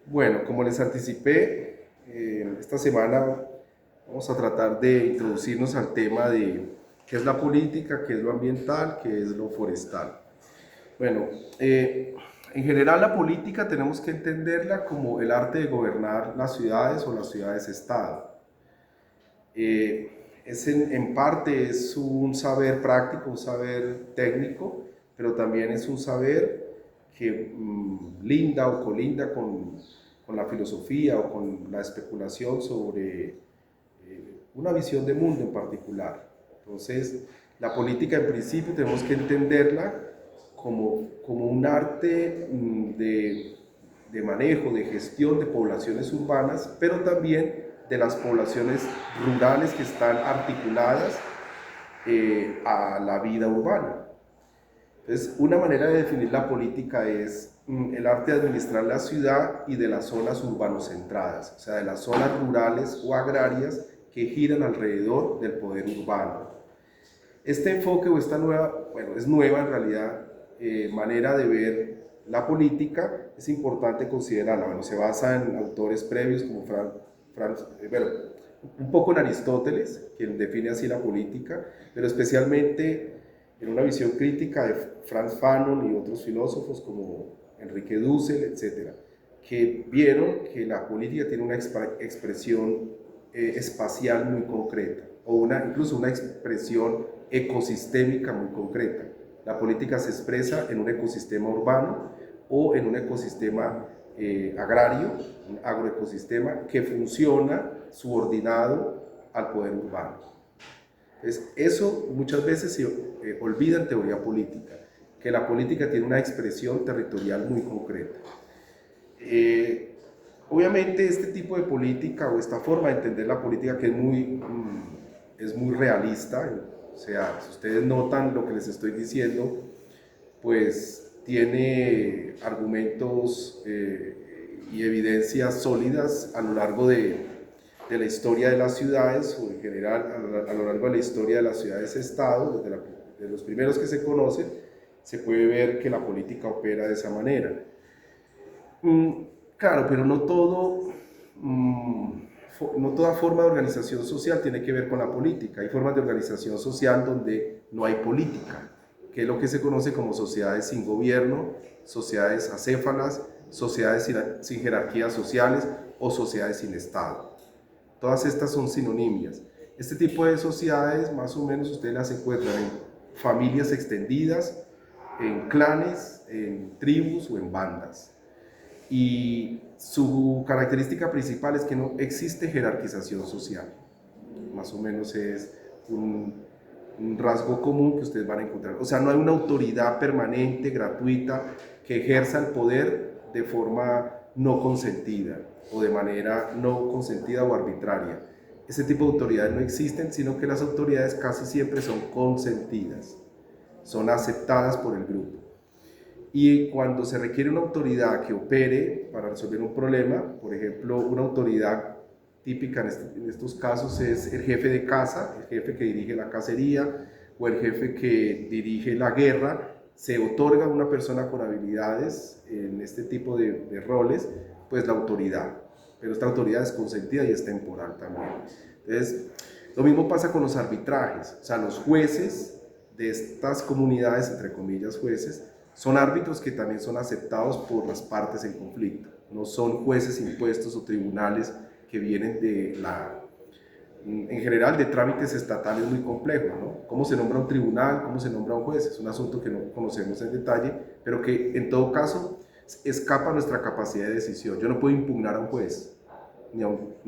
Bueno, como les anticipé, esta semana vamos a tratar de introducirnos al tema de qué es la política, qué es lo ambiental, qué es lo forestal. Bueno, en general la política tenemos que entenderla como el arte de gobernar las ciudades o las ciudades-estado. En parte es un saber práctico, un saber técnico, pero también es un saber que linda o colinda con la filosofía o con la especulación sobre una visión de mundo en particular. Entonces, la política en principio tenemos que entenderla como un arte de manejo, de gestión de poblaciones urbanas, pero también de las poblaciones rurales que están articuladas a la vida urbana. Entonces, una manera de definir la política es el arte de administrar la ciudad y de las zonas urbanocentradas, o sea, de las zonas rurales o agrarias que giran alrededor del poder urbano. Este enfoque o esta nueva, bueno, es nueva en realidad, manera de ver la política, es importante considerarla. Bueno, se basa en autores previos como bueno, un poco en Aristóteles, quien define así la política, pero especialmente en una visión crítica de Franz Fanon y otros filósofos como Enrique Dussel, etcétera, que vieron que la política tiene una expresión espacial muy concreta, o incluso una expresión ecosistémica muy concreta. La política se expresa en un ecosistema urbano o en un ecosistema agrario, un agroecosistema que funciona subordinado al poder urbano. Entonces, eso muchas veces se olvida en teoría política, que la política tiene una expresión territorial muy concreta. Obviamente este tipo de política o esta forma de entender la política que es muy realista, o sea, si ustedes notan lo que les estoy diciendo, pues tiene argumentos y evidencias sólidas a lo largo de la historia de las ciudades o en general a lo largo de la historia de las ciudades-estado, desde los primeros que se conocen, se puede ver que la política opera de esa manera. Claro, pero no toda forma de organización social tiene que ver con la política. Hay formas de organización social donde no hay política, que es lo que se conoce como sociedades sin gobierno, sociedades acéfalas, sociedades sin jerarquías sociales o sociedades sin Estado. Todas estas son sinonimias. Este tipo de sociedades, más o menos, ustedes las encuentran en familias extendidas, en clanes, en tribus o en bandas. Y su característica principal es que no existe jerarquización social. Más o menos es un rasgo común que ustedes van a encontrar. O sea, no hay una autoridad permanente, gratuita, que ejerza el poder de forma no consentida o de manera no consentida o arbitraria. Ese tipo de autoridades no existen, sino que las autoridades casi siempre son consentidas, son aceptadas por el grupo. Y cuando se requiere una autoridad que opere para resolver un problema, por ejemplo, una autoridad típica en estos casos es el jefe de casa, el jefe que dirige la cacería o el jefe que dirige la guerra, se otorga a una persona con habilidades en este tipo de roles, pues la autoridad. Pero esta autoridad es consentida y es temporal también. Entonces, lo mismo pasa con los arbitrajes, o sea, los jueces de estas comunidades, entre comillas jueces, son árbitros que también son aceptados por las partes en conflicto. No son jueces impuestos o tribunales que vienen en general, de trámites estatales muy complejos, ¿no? ¿Cómo se nombra un tribunal? ¿Cómo se nombra un juez? Es un asunto que no conocemos en detalle, pero que en todo caso escapa a nuestra capacidad de decisión. Yo no puedo impugnar a un juez, ni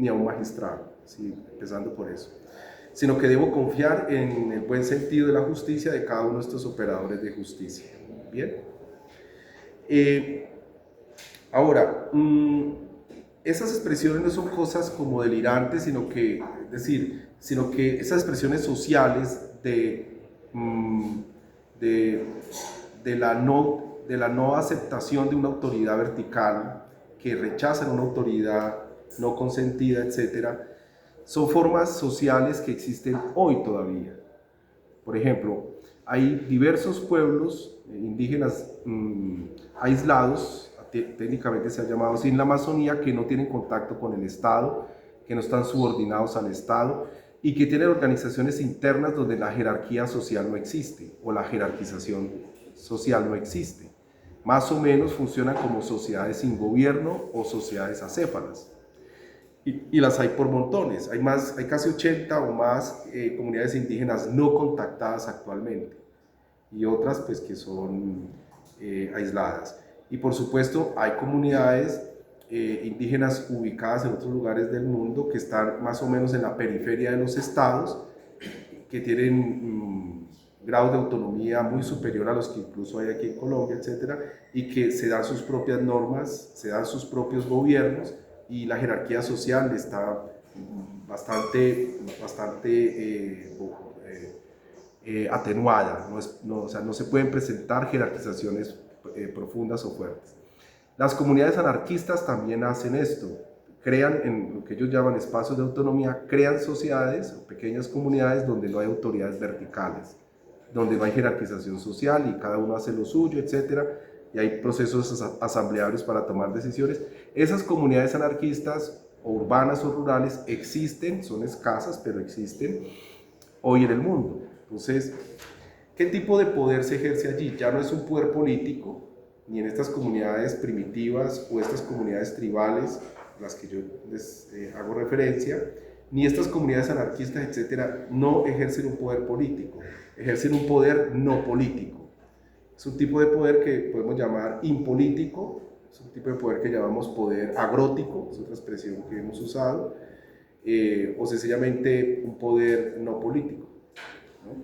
a un magistrado, ¿sí? Empezando por eso, sino que debo confiar en el buen sentido de la justicia de cada uno de estos operadores de justicia. Bien. Ahora, esas expresiones no son cosas como delirantes, sino que esas expresiones sociales de, de la no aceptación de una autoridad vertical, que rechazan una autoridad no consentida, etcétera, son formas sociales que existen hoy todavía. Por ejemplo, hay diversos pueblos indígenas aislados técnicamente se ha llamado así en la Amazonía, que no tienen contacto con el Estado, que no están subordinados al Estado y que tienen organizaciones internas donde la jerarquía social no existe o la jerarquización social no existe. Más o menos funcionan como sociedades sin gobierno o sociedades acéfalas. Y las hay por montones, hay casi 80 o más comunidades indígenas no contactadas actualmente y otras pues que son aisladas. Y por supuesto hay comunidades indígenas ubicadas en otros lugares del mundo que están más o menos en la periferia de los estados, que tienen grados de autonomía muy superior a los que incluso hay aquí en Colombia, etcétera, y que se dan sus propias normas, se dan sus propios gobiernos y la jerarquía social está bastante atenuada, o sea, no se pueden presentar jerarquizaciones profundas o fuertes. Las comunidades anarquistas también hacen esto, crean en lo que ellos llaman espacios de autonomía, crean sociedades, pequeñas comunidades donde no hay autoridades verticales, donde no hay jerarquización social y cada uno hace lo suyo, etcétera, y hay procesos asamblearios para tomar decisiones. Esas comunidades anarquistas, o urbanas o rurales, existen, son escasas, pero existen hoy en el mundo. Entonces, ¿qué tipo de poder se ejerce allí? Ya no es un poder político, ni en estas comunidades primitivas o estas comunidades tribales, las que yo les hago referencia, ni estas comunidades anarquistas, etcétera, no ejercen un poder político, ejercen un poder no político. Es un tipo de poder que podemos llamar impolítico, es un tipo de poder que llamamos poder agrótico, es otra expresión que hemos usado, o sencillamente un poder no político, ¿no?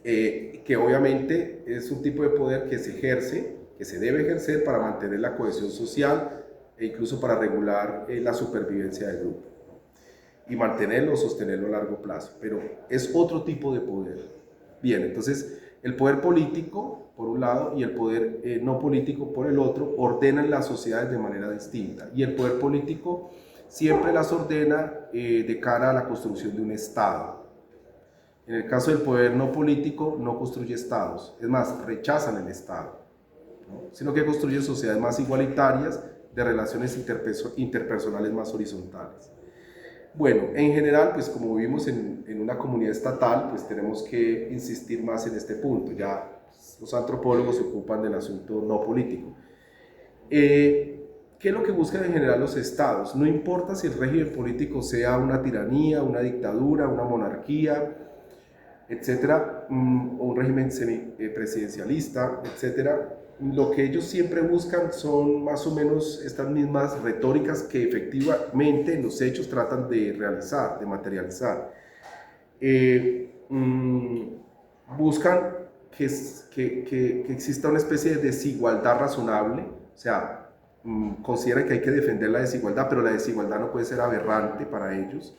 Que obviamente es un tipo de poder que se ejerce, que se debe ejercer para mantener la cohesión social e incluso para regular la supervivencia del grupo, ¿no? Y mantenerlo o sostenerlo a largo plazo, pero es otro tipo de poder. Bien, entonces el poder político por un lado y el poder no político por el otro ordenan las sociedades de manera distinta, y el poder político siempre las ordena de cara a la construcción de un Estado. En el caso del poder no político, no construye estados, es más, rechazan el Estado, ¿no? Sino que construyen sociedades más igualitarias, de relaciones interpersonales más horizontales. Bueno, en general, pues como vivimos en una comunidad estatal, pues tenemos que insistir más en este punto. Ya los antropólogos se ocupan del asunto no político. ¿Qué es lo que buscan en general los estados? No importa si el régimen político sea una tiranía, una dictadura, una monarquía, etcétera, o un régimen semipresidencialista, etcétera. Lo que ellos siempre buscan son más o menos estas mismas retóricas que efectivamente en los hechos tratan de realizar, de materializar. Buscan que exista una especie de desigualdad razonable, o sea, consideran que hay que defender la desigualdad, pero la desigualdad no puede ser aberrante para ellos.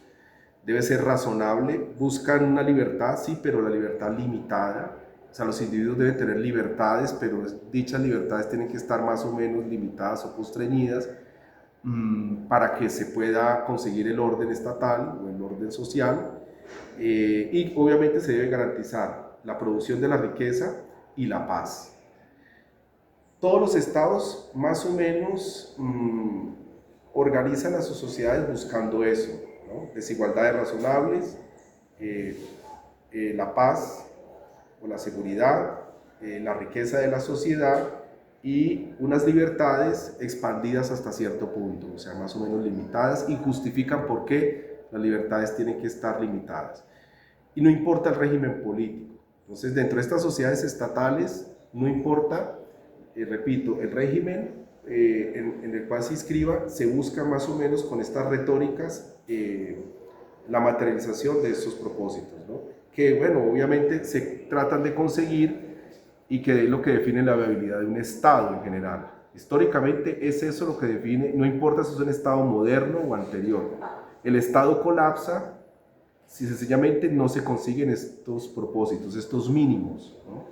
Debe ser razonable, buscan una libertad, sí, pero la libertad limitada. O sea, los individuos deben tener libertades, pero dichas libertades tienen que estar más o menos limitadas o constreñidas para que se pueda conseguir el orden estatal o el orden social. Y obviamente se debe garantizar la producción de la riqueza y la paz. Todos los estados más o menos organizan a sus sociedades buscando eso, ¿no? Desigualdades razonables, la paz o la seguridad, la riqueza de la sociedad y unas libertades expandidas hasta cierto punto, o sea, más o menos limitadas, y justifican por qué las libertades tienen que estar limitadas. Y no importa el régimen político. Entonces, dentro de estas sociedades estatales, no importa, repito, el régimen en el cual se inscriba, se busca más o menos con estas retóricas la materialización de estos propósitos, ¿no? Que, bueno, obviamente se tratan de conseguir y que es lo que define la viabilidad de un Estado en general. Históricamente es eso lo que define, no importa si es un Estado moderno o anterior. El Estado colapsa si sencillamente no se consiguen estos propósitos, estos mínimos, ¿no?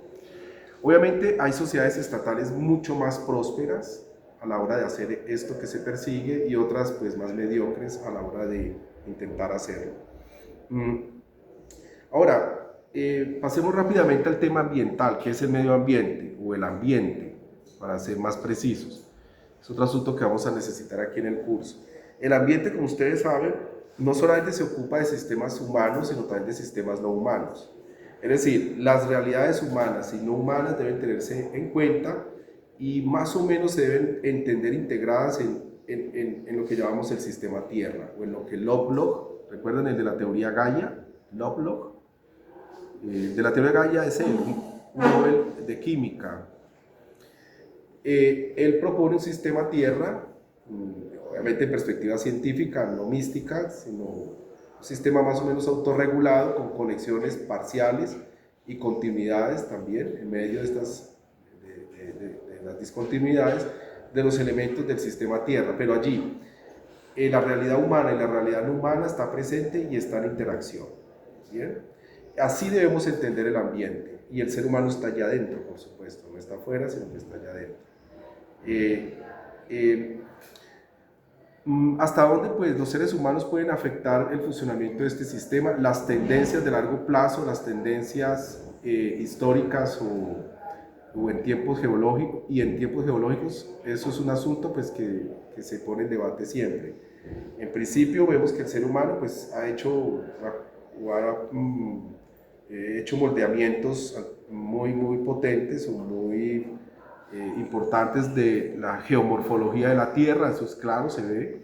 Obviamente hay sociedades estatales mucho más prósperas a la hora de hacer esto que se persigue y otras pues más mediocres a la hora de intentar hacerlo. Ahora, pasemos rápidamente al tema ambiental, que es el medio ambiente o el ambiente, para ser más precisos. Es otro asunto que vamos a necesitar aquí en el curso. El ambiente, como ustedes saben, no solamente se ocupa de sistemas humanos, sino también de sistemas no humanos. Es decir, las realidades humanas y no humanas deben tenerse en cuenta y más o menos se deben entender integradas en lo que llamamos el sistema Tierra, o en lo que Lovelock, ¿recuerdan el de la teoría Gaia? Lovelock. De la teoría Gaia es un Nobel de química. Él propone un sistema Tierra, obviamente en perspectiva científica, no mística, sino un sistema más o menos autorregulado, con conexiones parciales y continuidades también, en medio de estas de las discontinuidades de los elementos del sistema Tierra, pero allí la realidad humana y la realidad no humana está presente y está en interacción. ¿Bien? Así debemos entender el ambiente, y el ser humano está allá adentro, por supuesto, no está afuera, sino que está allá adentro. ¿Hasta dónde pues, los seres humanos pueden afectar el funcionamiento de este sistema? Las tendencias de largo plazo, las tendencias históricas o en tiempos geológicos, y en tiempos geológicos eso es un asunto pues, que se pone en debate siempre. En principio vemos que el ser humano pues, ha hecho moldeamientos muy potentes o muy importantes de la geomorfología de la Tierra, eso es claro, se ve,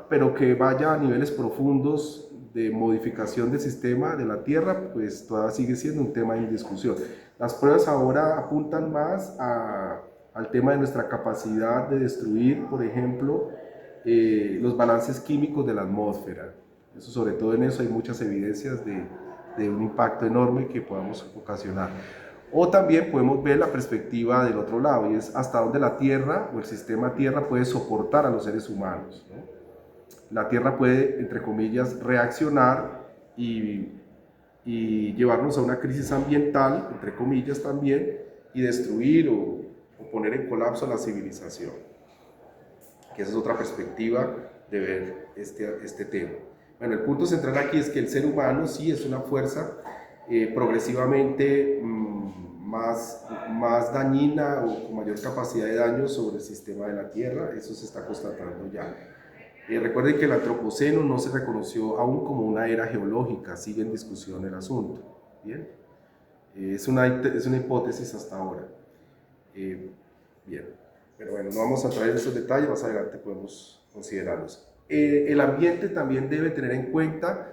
pero que vaya a niveles profundos de modificación del sistema de la Tierra, pues todavía sigue siendo un tema en discusión. Las pruebas ahora apuntan más al tema de nuestra capacidad de destruir, por ejemplo, los balances químicos de la atmósfera. Eso, sobre todo en eso hay muchas evidencias de un impacto enorme que podamos ocasionar. O también podemos ver la perspectiva del otro lado, y es hasta dónde la Tierra o el sistema Tierra puede soportar a los seres humanos, ¿no? La Tierra puede, entre comillas, reaccionar y llevarnos a una crisis ambiental, entre comillas también, y destruir o poner en colapso a la civilización. Que esa es otra perspectiva de ver este tema. Bueno, el punto central aquí es que el ser humano sí es una fuerza progresivamente más dañina o con mayor capacidad de daño sobre el sistema de la Tierra, eso se está constatando ya. Recuerden que el antropoceno no se reconoció aún como una era geológica, sigue en discusión el asunto. ¿Bien? Es una hipótesis hasta ahora. Bien, pero bueno, no vamos a traer esos detalles, más adelante podemos considerarlos. El ambiente también debe tener en cuenta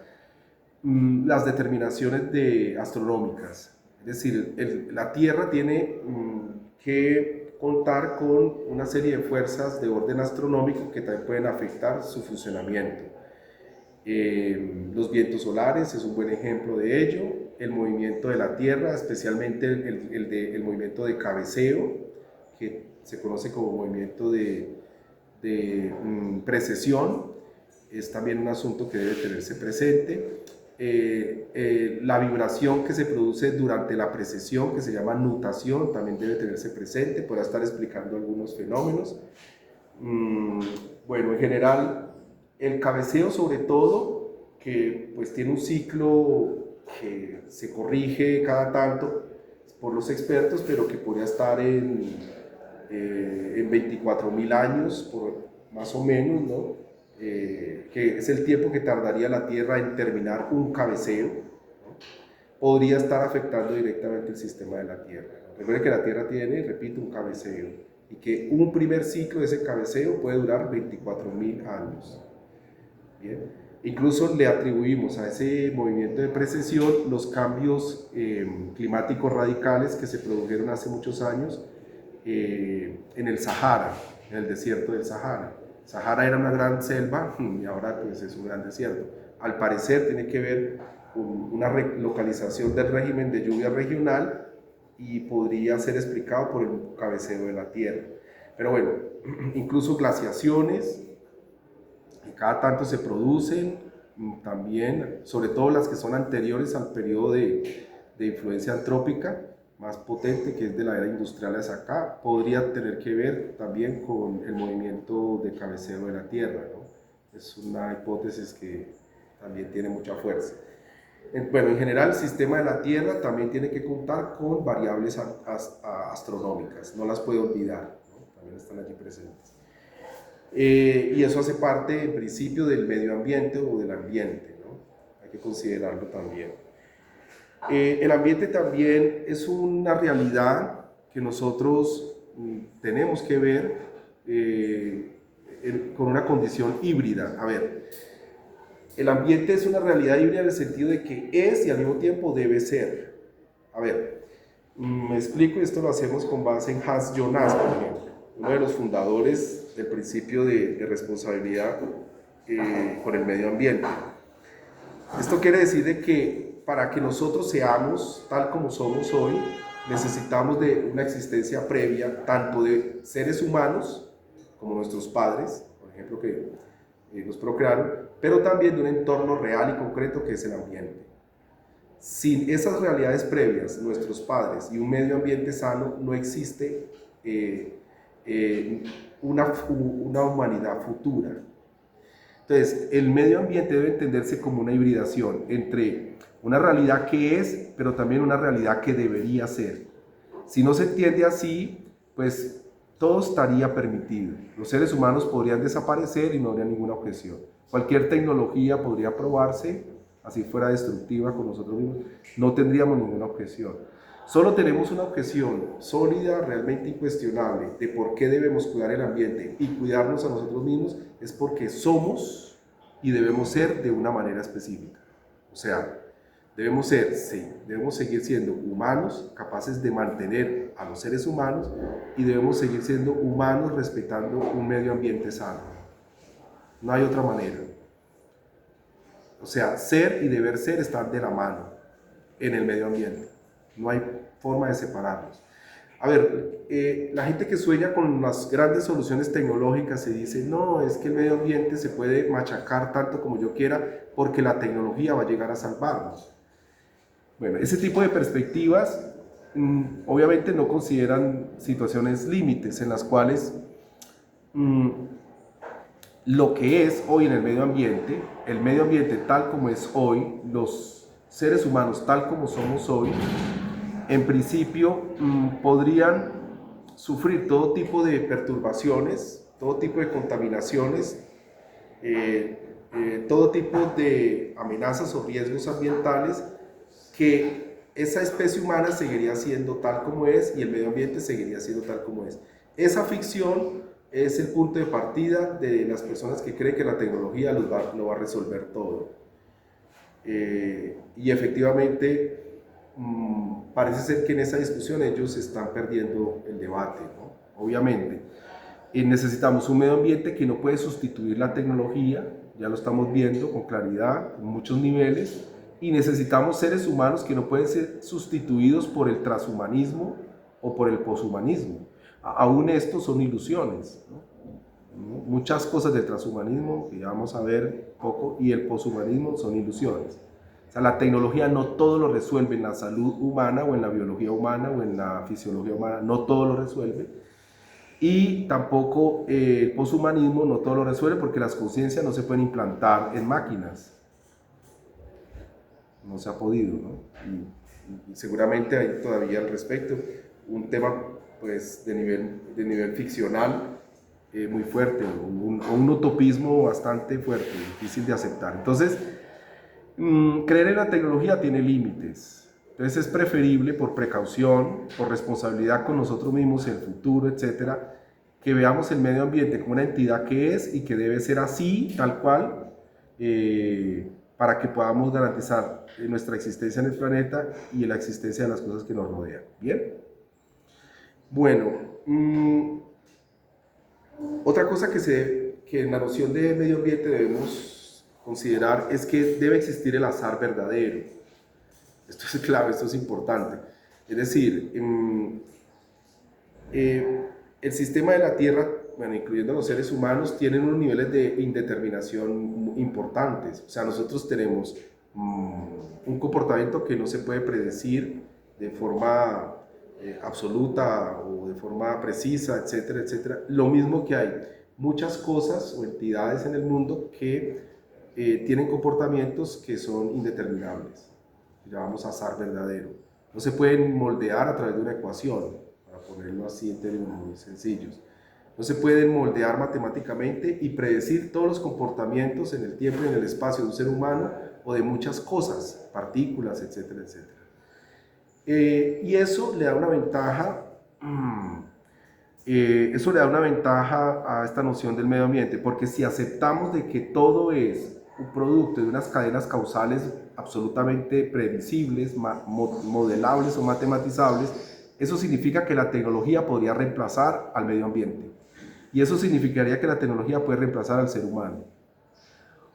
las determinaciones astronómicas. Es decir, la Tierra tiene que contar con una serie de fuerzas de orden astronómico que también pueden afectar su funcionamiento. Los vientos solares es un buen ejemplo de ello, el movimiento de la Tierra, especialmente el movimiento de cabeceo, que se conoce como movimiento de precesión, es también un asunto que debe tenerse presente. La vibración que se produce durante la precesión, que se llama nutación, también debe tenerse presente, podrá estar explicando algunos fenómenos. Bueno, en general, el cabeceo sobre todo, que pues tiene un ciclo que se corrige cada tanto por los expertos, pero que podría estar en 24.000 años, más o menos, ¿no? Que es el tiempo que tardaría la Tierra en terminar un cabeceo, ¿no? Podría estar afectando directamente el sistema de la Tierra. Recuerden que la Tierra tiene, repito, un cabeceo, y que un primer ciclo de ese cabeceo puede durar 24.000 años. Bien. Incluso le atribuimos a ese movimiento de precesión los cambios climáticos radicales que se produjeron hace muchos años en el Sahara, en el desierto del Sahara. Sahara era una gran selva y ahora pues es un gran desierto. Al parecer tiene que ver con una relocalización del régimen de lluvia regional y podría ser explicado por el cabeceo de la Tierra. Pero bueno, incluso glaciaciones que cada tanto se producen también, sobre todo las que son anteriores al periodo de influencia antrópica más potente, que es de la era industrial hacia acá, podría tener que ver también con el movimiento de cabeceo de la Tierra, ¿no? Es una hipótesis que también tiene mucha fuerza. Bueno, en general el sistema de la Tierra también tiene que contar con variables astronómicas, no las puede olvidar, ¿no? También están allí presentes. Y eso hace parte, en principio, del medio ambiente o del ambiente, ¿no? Hay que considerarlo también. El ambiente también es una realidad que nosotros tenemos que ver con una condición híbrida. A ver, el ambiente es una realidad híbrida en el sentido de que es y al mismo tiempo debe ser. A ver, me explico, y esto lo hacemos con base en Hans Jonas, por ejemplo, uno de los fundadores del principio de responsabilidad con el medio ambiente. Esto quiere decir de que para que nosotros seamos tal como somos hoy, necesitamos de una existencia previa, tanto de seres humanos, como nuestros padres, por ejemplo, que nos procrearon, pero también de un entorno real y concreto que es el ambiente. Sin esas realidades previas, nuestros padres y un medio ambiente sano, no existe una humanidad futura. Entonces, el medio ambiente debe entenderse como una hibridación entre una realidad que es, pero también una realidad que debería ser. Si no se entiende así, pues todo estaría permitido. Los seres humanos podrían desaparecer y no habría ninguna objeción. Cualquier tecnología podría probarse, así fuera destructiva con nosotros mismos, no tendríamos ninguna objeción. Solo tenemos una objeción sólida, realmente incuestionable, de por qué debemos cuidar el ambiente y cuidarnos a nosotros mismos, es porque somos y debemos ser de una manera específica. O sea, debemos ser, sí, debemos seguir siendo humanos, capaces de mantener a los seres humanos, y debemos seguir siendo humanos respetando un medio ambiente sano. No hay otra manera. O sea, ser y deber ser están de la mano en el medio ambiente. No hay forma de separarlos. A ver, la gente que sueña con las grandes soluciones tecnológicas se dice, no, es que el medio ambiente se puede machacar tanto como yo quiera porque la tecnología va a llegar a salvarnos. Bueno, ese tipo de perspectivas obviamente no consideran situaciones límites en las cuales lo que es hoy en el medio ambiente tal como es hoy, los seres humanos tal como somos hoy, en principio podrían sufrir todo tipo de perturbaciones, todo tipo de contaminaciones, todo tipo de amenazas o riesgos ambientales, que esa especie humana seguiría siendo tal como es y el medio ambiente seguiría siendo tal como es. Esa ficción es el punto de partida de las personas que creen que la tecnología lo va a resolver todo. Y efectivamente parece ser que en esa discusión ellos están perdiendo el debate, ¿no? Obviamente. Necesitamos un medio ambiente que no puede sustituir la tecnología, ya lo estamos viendo con claridad, en muchos niveles, y necesitamos seres humanos que no pueden ser sustituidos por el transhumanismo o por el poshumanismo. Aún estos son ilusiones, ¿no? Muchas cosas del transhumanismo, que ya vamos a ver poco, y el poshumanismo son ilusiones. O sea, la tecnología no todo lo resuelve en la salud humana o en la biología humana o en la fisiología humana, no todo lo resuelve. Y tampoco el poshumanismo no todo lo resuelve porque las conciencias no se pueden implantar en máquinas. No se ha podido, ¿no? Y seguramente hay todavía al respecto un tema pues, de nivel ficcional muy fuerte, un utopismo bastante fuerte, difícil de aceptar. Entonces, creer en la tecnología tiene límites. Entonces es preferible, por precaución, por responsabilidad con nosotros mismos, el futuro, etcétera, que veamos el medio ambiente como una entidad que es y que debe ser así, tal cual, para que podamos garantizar nuestra existencia en el planeta y la existencia de las cosas que nos rodean. ¿Bien? Bueno, otra cosa que en la noción de medio ambiente debemos considerar es que debe existir el azar verdadero. Esto es clave, esto es importante. Es decir, el sistema de la Tierra, bueno, incluyendo los seres humanos, tienen unos niveles de indeterminación importantes. O sea, nosotros tenemos un comportamiento que no se puede predecir de forma absoluta o de forma precisa, etcétera, etcétera. Lo mismo que hay muchas cosas o entidades en el mundo que tienen comportamientos que son indeterminables, que llamamos azar verdadero. No se pueden moldear a través de una ecuación, para ponerlo así en términos muy sencillos. No se pueden moldear matemáticamente y predecir todos los comportamientos en el tiempo y en el espacio de un ser humano o de muchas cosas, partículas, etcétera, etcétera. Y eso le da una ventaja, a esta noción del medio ambiente, porque si aceptamos de que todo es un producto de unas cadenas causales absolutamente previsibles, modelables o matematizables, eso significa que la tecnología podría reemplazar al medio ambiente. Y eso significaría que la tecnología puede reemplazar al ser humano.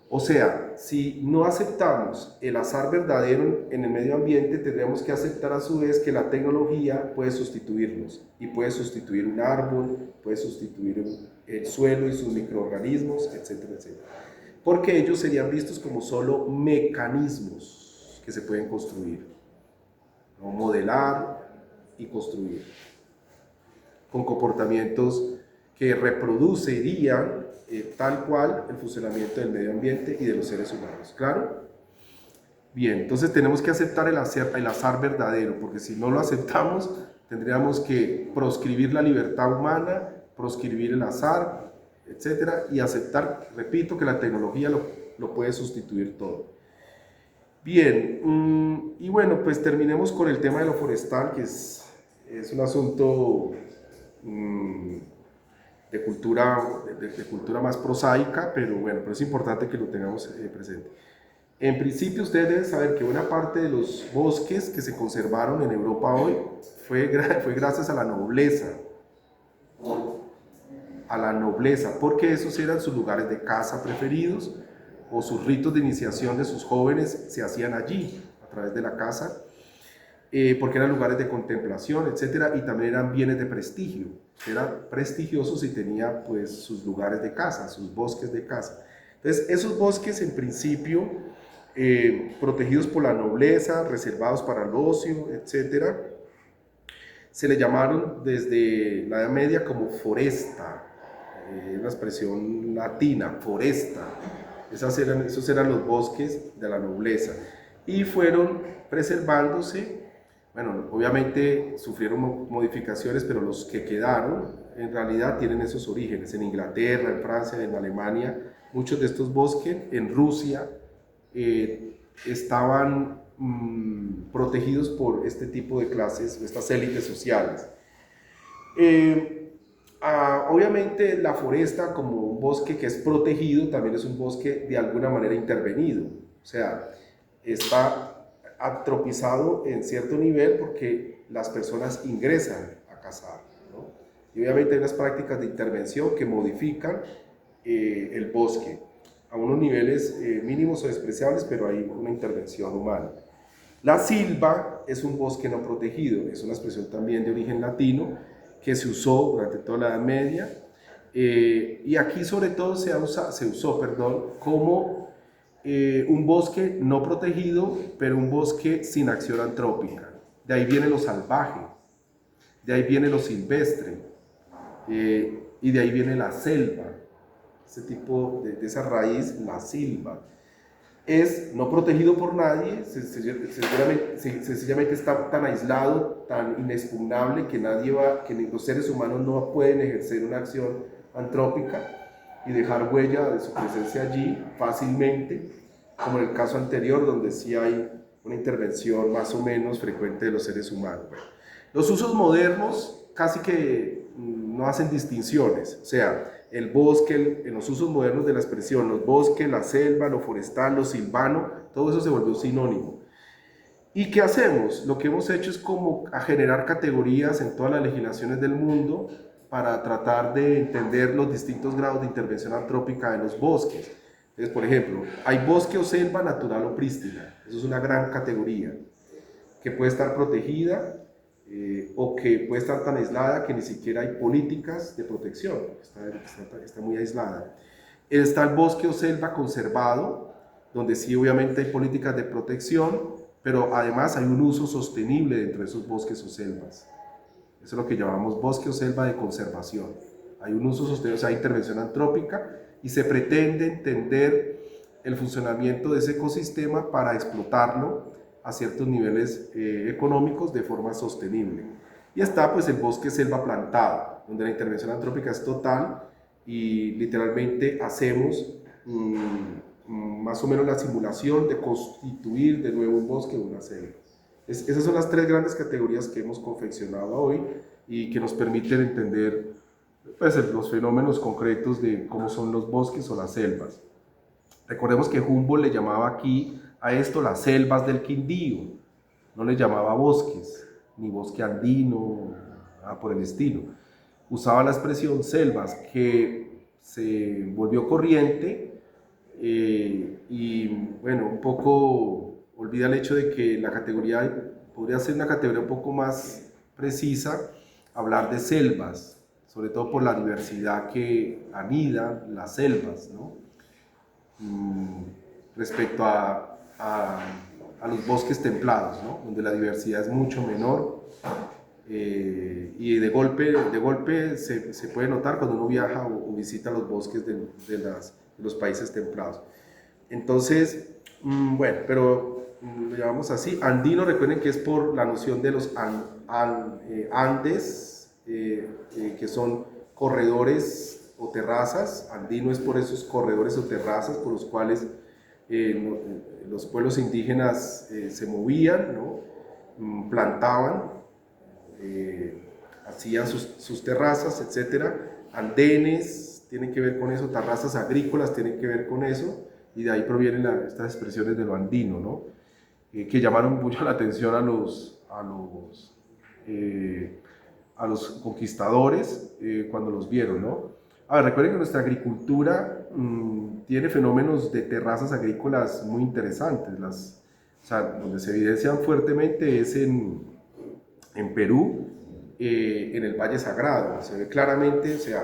O sea, si no aceptamos el azar verdadero en el medio ambiente, tendremos que aceptar a su vez que la tecnología puede sustituirnos, y puede sustituir un árbol, puede sustituir el suelo y sus microorganismos, etcétera, etcétera. Porque ellos serían vistos como solo mecanismos que se pueden construir, ¿no? Modelar y construir, con comportamientos que reproducirían tal cual el funcionamiento del medio ambiente y de los seres humanos. ¿Claro? Bien, entonces tenemos que aceptar el azar verdadero, porque si no lo aceptamos, tendríamos que proscribir la libertad humana, proscribir el azar, etcétera, y aceptar, repito, que la tecnología lo puede sustituir todo. Bien, y bueno, pues terminemos con el tema de lo forestal, que es un asunto de cultura más prosaica, pero bueno, pero es importante que lo tengamos presente. En principio, ustedes deben saber que buena parte de los bosques que se conservaron en Europa hoy fue gracias a la nobleza, porque esos eran sus lugares de caza preferidos, o sus ritos de iniciación de sus jóvenes se hacían allí, a través de la caza, porque eran lugares de contemplación, etcétera, y también eran bienes de prestigio. Era prestigioso si tenía pues sus lugares de caza, sus bosques de caza. Entonces, esos bosques en principio, protegidos por la nobleza, reservados para el ocio, etcétera, se le llamaron desde la Edad Media como foresta, una expresión latina, foresta. Esos eran los bosques de la nobleza, y fueron preservándose. Bueno, obviamente sufrieron modificaciones, pero los que quedaron en realidad tienen esos orígenes. En Inglaterra, en Francia, en Alemania, muchos de estos bosques, en Rusia, estaban protegidos por este tipo de clases, estas élites sociales. Obviamente la foresta, como un bosque que es protegido, también es un bosque de alguna manera intervenido, o sea, está antropizado en cierto nivel porque las personas ingresan a cazar, ¿no? Y obviamente hay unas prácticas de intervención que modifican el bosque a unos niveles mínimos o despreciables, pero hay una intervención humana. La silva es un bosque no protegido, es una expresión también de origen latino que se usó durante toda la Edad Media, y aquí sobre todo se usó como un bosque no protegido, pero un bosque sin acción antrópica. De ahí viene lo salvaje, de ahí viene lo silvestre, y de ahí viene la selva. Ese tipo de esa raíz, la silva, es no protegido por nadie, sencillamente está tan aislado, tan inexpugnable, que los seres humanos no pueden ejercer una acción antrópica y dejar huella de su presencia allí fácilmente, como en el caso anterior, donde sí hay una intervención más o menos frecuente de los seres humanos. Bueno, los usos modernos casi que no hacen distinciones, o sea, el bosque, en los usos modernos de la expresión, los bosques, la selva, lo forestal, lo silvano, todo eso se volvió sinónimo. ¿Y qué hacemos? Lo que hemos hecho es como a generar categorías en todas las legislaciones del mundo para tratar de entender los distintos grados de intervención antrópica de los bosques. Entonces, por ejemplo, hay bosque o selva natural o prístina. Eso es una gran categoría que puede estar protegida, o que puede estar tan aislada que ni siquiera hay políticas de protección, está muy aislada. Está el bosque o selva conservado, donde sí obviamente hay políticas de protección, pero además hay un uso sostenible dentro de esos bosques o selvas. Eso es lo que llamamos bosque o selva de conservación. Hay un uso sostenible, o sea, hay intervención antrópica, y se pretende entender el funcionamiento de ese ecosistema para explotarlo a ciertos niveles económicos de forma sostenible. Y está pues el bosque selva plantado, donde la intervención antrópica es total y literalmente hacemos más o menos la simulación de constituir de nuevo un bosque o una selva. Esas son las tres grandes categorías que hemos confeccionado hoy y que nos permiten entender pues, los fenómenos concretos de cómo son los bosques o las selvas. Recordemos que Humboldt le llamaba aquí a esto las selvas del Quindío, no le llamaba bosques, ni bosque andino, nada por el estilo. Usaba la expresión selvas, que se volvió corriente y bueno, un poco olvida el hecho de que la categoría podría ser una categoría un poco más precisa, hablar de selvas, sobre todo por la diversidad que anida las selvas, ¿no? Respecto a los bosques templados, ¿no? Donde la diversidad es mucho menor y de golpe se puede notar cuando uno viaja o visita los bosques de los países templados. Entonces, bueno, pero lo llamamos así. Andino, recuerden que es por la noción de los Andes, que son corredores o terrazas. Andino es por esos corredores o terrazas por los cuales los pueblos indígenas se movían, ¿no? Plantaban, hacían sus terrazas, etc. Andenes tienen que ver con eso, terrazas agrícolas tienen que ver con eso, y de ahí provienen estas expresiones de lo andino, ¿no? Que llamaron mucho la atención a los conquistadores cuando los vieron, ¿no? A ver, recuerden que nuestra agricultura tiene fenómenos de terrazas agrícolas muy interesantes. O sea, donde se evidencian fuertemente es en Perú, en el Valle Sagrado. Se ve claramente, o sea,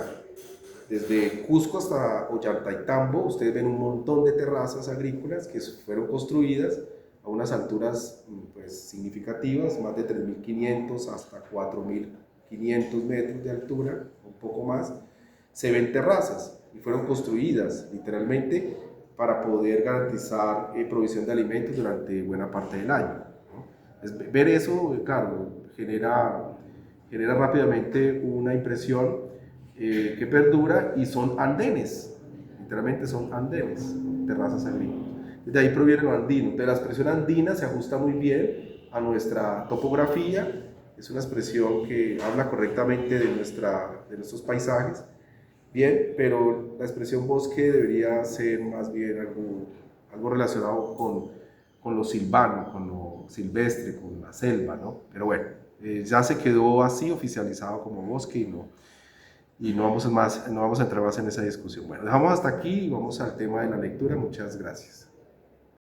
desde Cusco hasta Ollantaytambo, ustedes ven un montón de terrazas agrícolas que fueron construidas a unas alturas pues, significativas, más de 3.500 hasta 4.500 metros de altura, un poco más. Se ven terrazas y fueron construidas literalmente para poder garantizar provisión de alimentos durante buena parte del año, ¿no? Ver eso, claro, genera rápidamente una impresión que perdura, y son andenes, literalmente son andenes, terrazas agrícolas. De ahí proviene lo andino. De la expresión andina se ajusta muy bien a nuestra topografía, es una expresión que habla correctamente de nuestros paisajes. Bien, pero la expresión bosque debería ser más bien algo relacionado con lo silvano, con lo silvestre, con la selva, ¿no? Pero bueno, ya se quedó así oficializado como bosque y no vamos a entrar más en esa discusión. Bueno, dejamos hasta aquí y vamos al tema de la lectura. Muchas gracias.